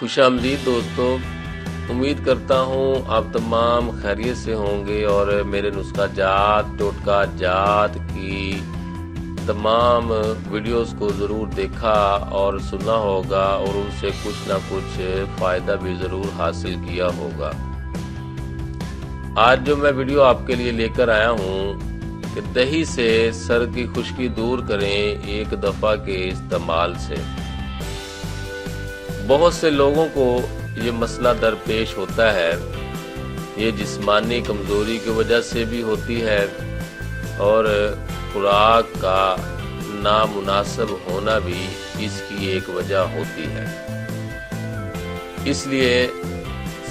خوش آمدید دوستو، امید کرتا ہوں آپ تمام خیریت سے ہوں گے اور میرے نسخہ جات ٹوٹکا جات کی تمام ویڈیوز کو ضرور دیکھا اور سنا ہوگا اور ان سے کچھ نہ کچھ فائدہ بھی ضرور حاصل کیا ہوگا۔ آج جو میں ویڈیو آپ کے لیے لے کر آیا ہوں کہ دہی سے سر کی خشکی دور کریں ایک دفعہ کے استعمال سے۔ بہت سے لوگوں کو یہ مسئلہ درپیش ہوتا ہے، یہ جسمانی کمزوری کی وجہ سے بھی ہوتی ہے اور خوراک کا نامناسب ہونا بھی اس کی ایک وجہ ہوتی ہے۔ اس لیے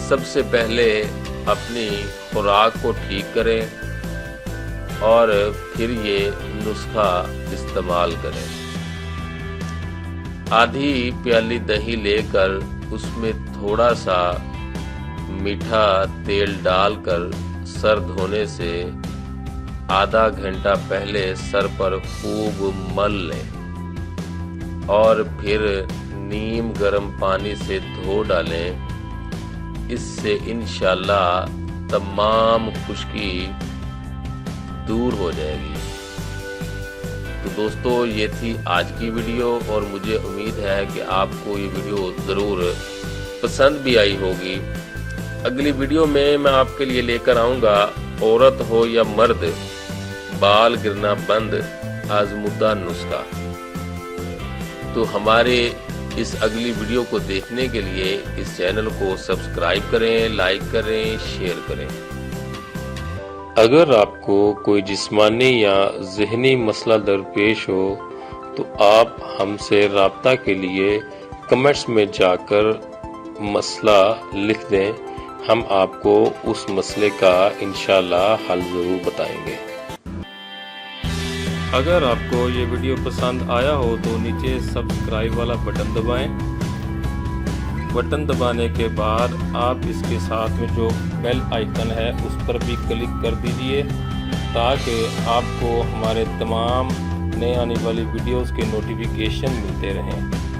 سب سے پہلے اپنی خوراک کو ٹھیک کریں اور پھر یہ نسخہ استعمال کریں۔ آدھی پیالی دہی لے کر اس میں تھوڑا سا میٹھا تیل ڈال کر سر دھونے سے آدھا گھنٹہ پہلے سر پر خوب مل لیں اور پھر نیم گرم پانی سے دھو ڈالیں۔ اس سے انشاءاللہ تمام خشکی دور ہو جائے گی۔ تو دوستو، یہ تھی آج کی ویڈیو اور مجھے امید ہے کہ آپ کو یہ ویڈیو ضرور پسند بھی آئی ہوگی۔ اگلی ویڈیو میں آپ کے لیے لے کر آؤں گا عورت ہو یا مرد، بال گرنا بند آزمودہ نسخہ۔ تو ہمارے اس اگلی ویڈیو کو دیکھنے کے لیے اس چینل کو سبسکرائب کریں، لائک کریں، شیئر کریں۔ اگر آپ کو کوئی جسمانی یا ذہنی مسئلہ درپیش ہو تو آپ ہم سے رابطہ کے لیے کمنٹس میں جا کر مسئلہ لکھ دیں، ہم آپ کو اس مسئلے کا انشاءاللہ حل ضرور بتائیں گے۔ اگر آپ کو یہ ویڈیو پسند آیا ہو تو نیچے سبسکرائب والا بٹن دبائیں۔ بٹن دبانے کے بعد آپ اس کے ساتھ میں جو بیل آئیکن ہے اس پر بھی کلک کر دیجئے تاکہ آپ کو ہمارے تمام نئے آنے والی ویڈیوز کے نوٹیفیکیشن ملتے رہیں۔